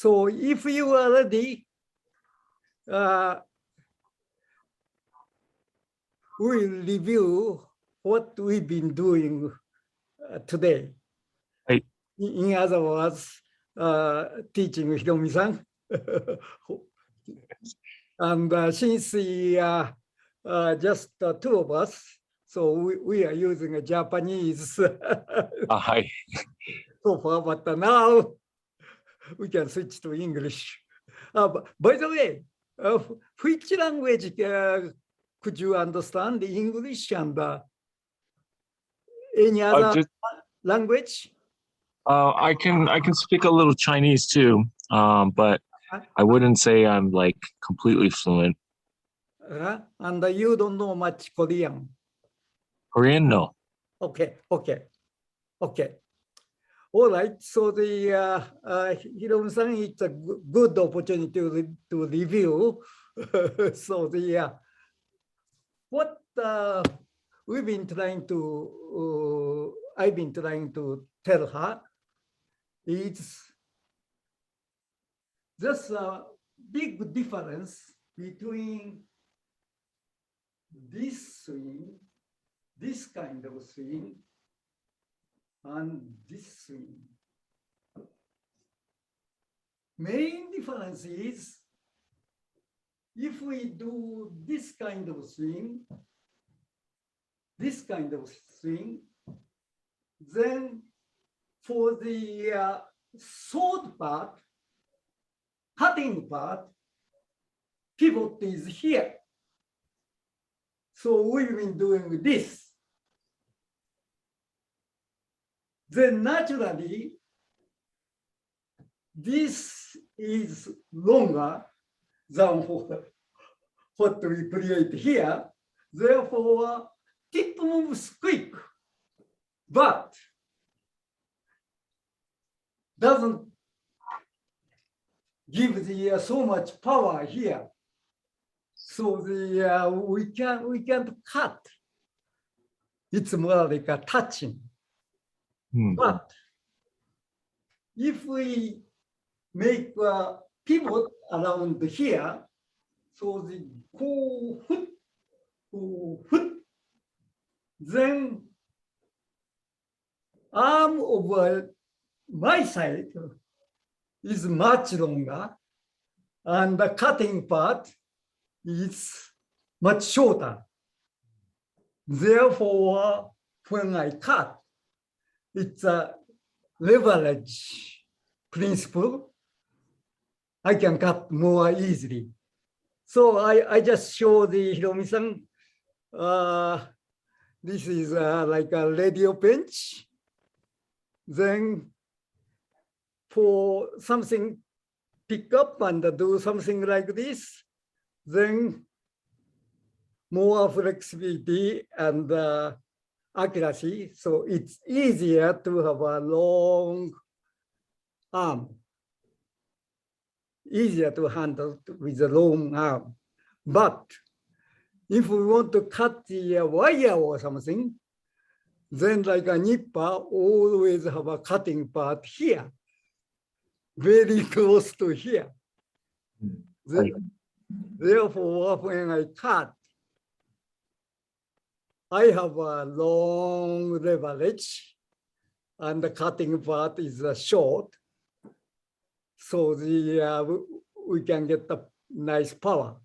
So if you are ready, we'll review what we've been doing today. Right. In other words, teaching Hiromi-san. And since we are just the two of us, so we are using a Japanese Hi. so far, but now we can switch to English. By the way, which language could you understand? English and any other language? I can speak a little Chinese too, but I wouldn't say I'm like completely fluent. And you don't know much Korean? Korean, no. Okay. All right. So the Hiromi-san, it's a good opportunity to review. So the what I've been trying to tell her is there's a big difference between this swing, this kind of swing, and this swing. Main difference is if we do this kind of swing, then for the sword part, cutting part, pivot is here. So we've been doing this. Then naturally, this is longer than what we create here. Therefore, tip moves quick, but doesn't give the so much power here. So the we can't cut. It's more like a touching. But if we make a pivot around here, so the then arm of my side is much longer, and the cutting part is much shorter. Therefore, when I cut, it's a leverage principle. I can cut more easily. So I just show the Hiromi-san. This is like a radio bench. Then for something pick up and do something like this, then more flexibility and accuracy. So it's easier to have a long arm, easier to handle with a long arm. But if we want to cut the wire or something, then like a nipper always have a cutting part here, very close to here. Therefore, when I cut, I have a long leverage and the cutting part is short. So the we can get a nice power.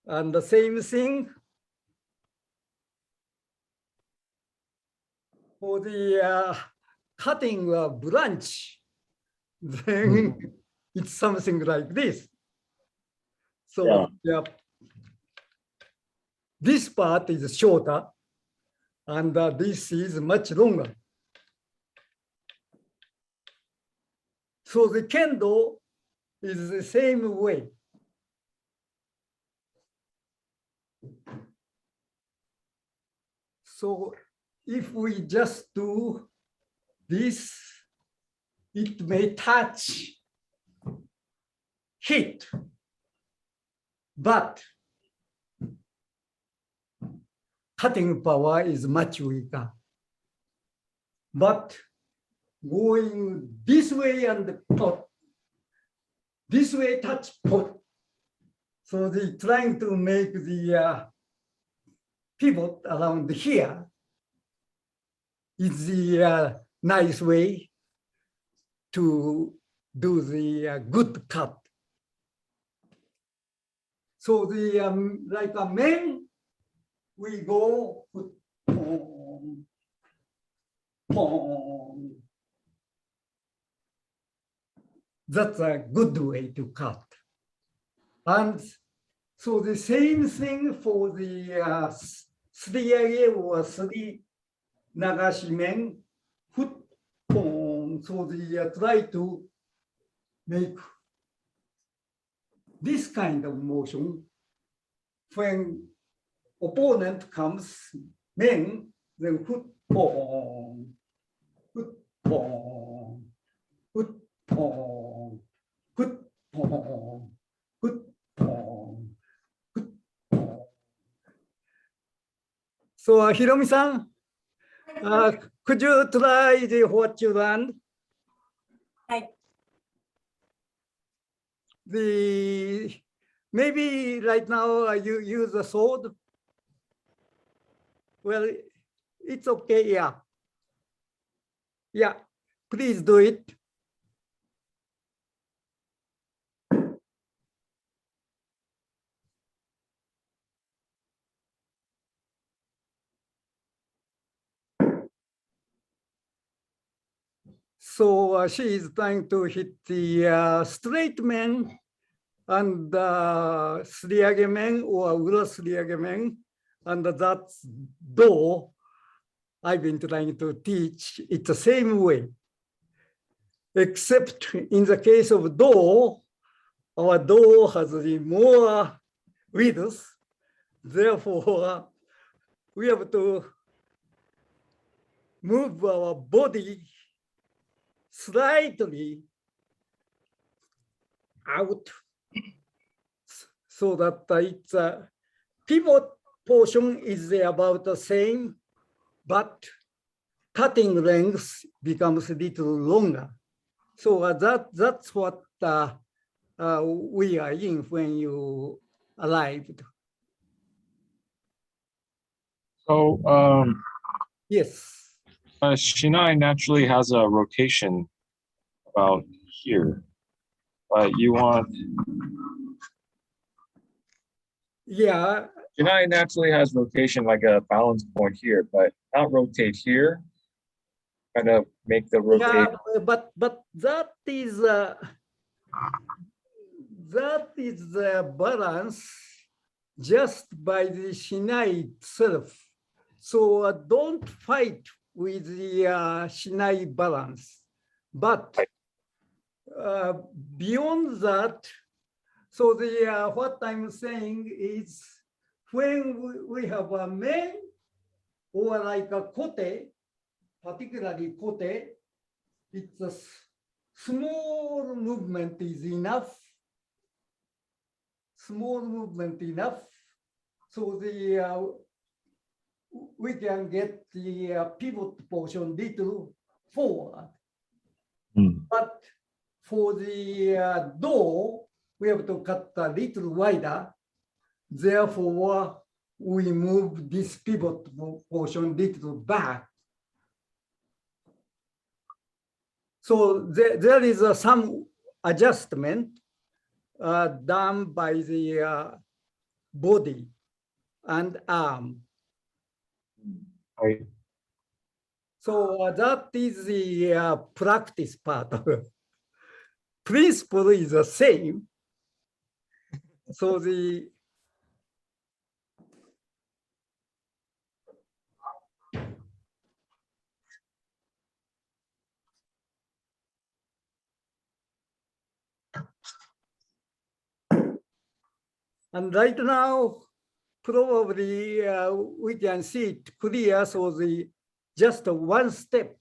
And the same thing for the cutting a branch, then it's something like this. So this part is shorter, and this is much longer. So the kendo is the same way. So if we just do this, it may touch, hit, but cutting power is much weaker. But going this way and this way touch point. So they trying to make the pivot around here is the nice way to do the good cut. So the like a men, we go pong, pong. That's a good way to cut. And so the same thing for the すり上げ or すり流し面 foot pong. So they try to make this kind of motion when opponent comes, men, then foot pong, foot pong, foot pong, foot pong, foot pong, foot pong. So, Hiromi-san, could you try what you learned? Maybe right now you use a sword. Well, it's okay, yeah. Yeah, please do it. So she is trying to hit the straight man and すり上げ面 or 裏すり上げ面, and that's do I've been trying to teach it the same way, except in the case of do, our do has more width, therefore we have to move our body slightly out so that it's a pivot portion is about the same, but cutting length becomes a little longer. So that's what we are in when you arrived. So Yes. Shinai naturally has a rotation about here, but you want. Yeah. Shinai naturally has rotation like a balance point here, but not rotate here. Kind of make the rotate. Yeah, but that is the balance just by the Shinai itself. So don't fight with the Shinai balance. But beyond that, so the what I'm saying is when we have a men or like a kote, particularly kote, it's a small movement is enough. Small movement enough. So the we can get the pivot portion little forward. But for the door, we have to cut a little wider. Therefore, we move this pivot portion little back. So there is some adjustment done by the body and arm. Right. So that is the practice part of it. Principle is the same. So the and right now, probably we can see it clear. So the just one step.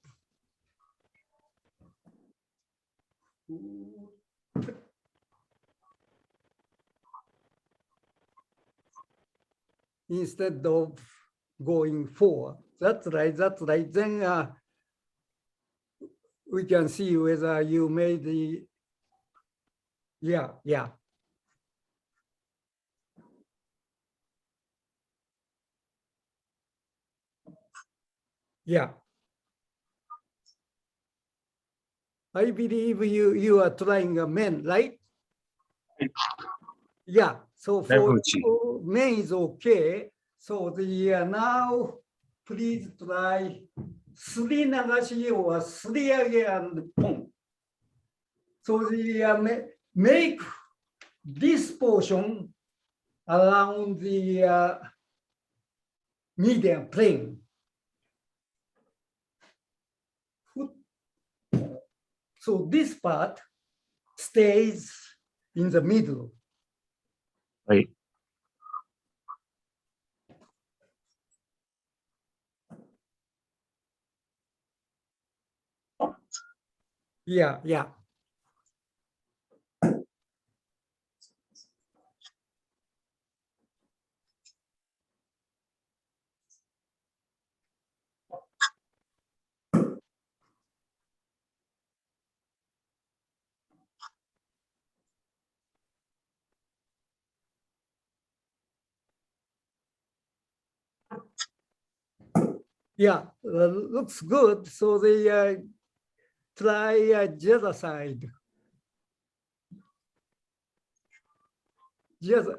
Instead of going forward. That's right. Then we can see whether you made the Yeah, yeah. Yeah. I believe you are trying a men, right? Yeah. So for men is okay. So the now please try すり流し or すり上げ and ポン。So the make this portion around the medium plane. So this part stays in the middle. Right. Yeah, yeah. Yeah, looks good. So they try the other side. Just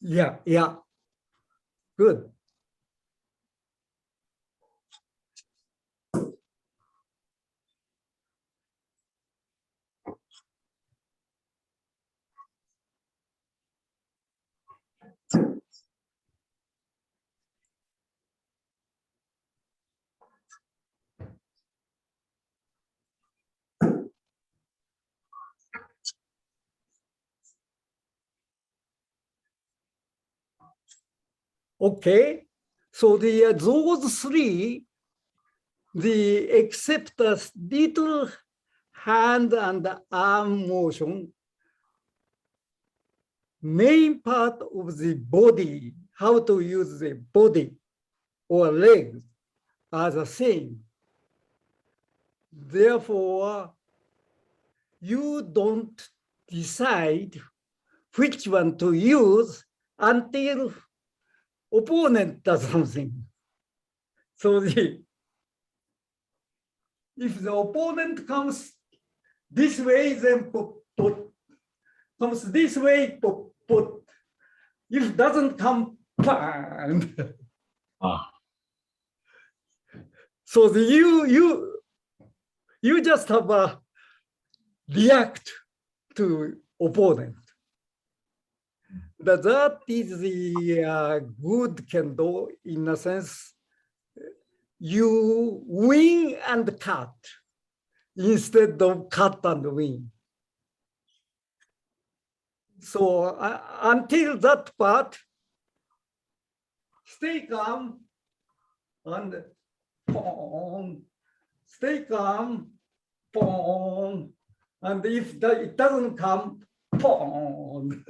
yeah, yeah. Good. Okay. So the those three, the except a little hand and arm motion, main part of the body, how to use the body or legs are the same. Therefore, you don't decide which one to use until opponent does something. So if the opponent comes this way, then put. Comes this way, put. If it doesn't come, bang. So you just have a react to opponent. That is the good kendo in a sense. You win and cut instead of cut and win. So until that part, stay calm and boom, stay calm, boom, and if it doesn't come, boom.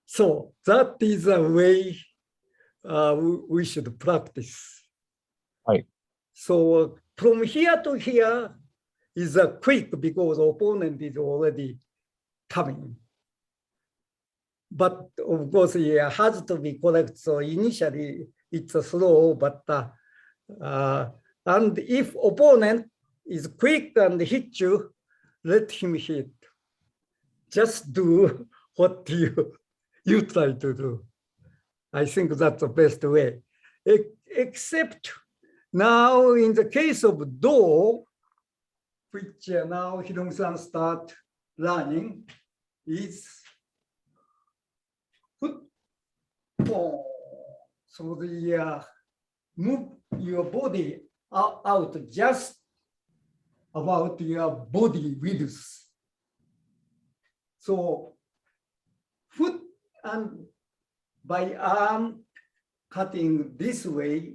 So that is a way we should practice. Right. So from here to here is a quick because the opponent is already coming. But of course, it has to be correct. So initially it's slow, but and if opponent is quick and hit you, let him hit. Just do what you try to do. I think that's the best way. Except now in the case of Do, which now Hirong-san start learning, is put so the move your body out just about your body width. So foot and by arm cutting this way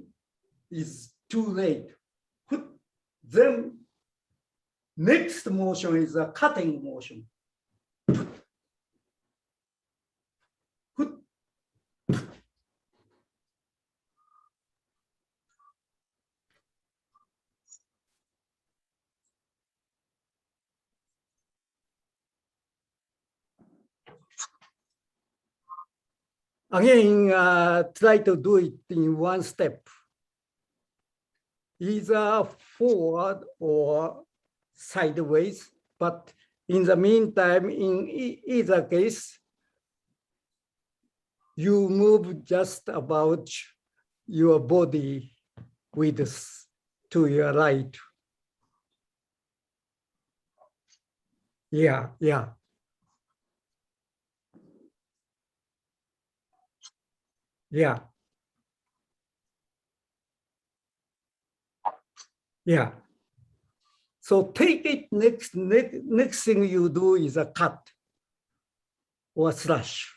is too late. Foot then Next motion is a cutting motion. Again, try to do it in one step. Either forward or sideways, but in the meantime, in either case, you move just about your body width to your right. Yeah. Yeah. So take it next thing you do is a cut or slash.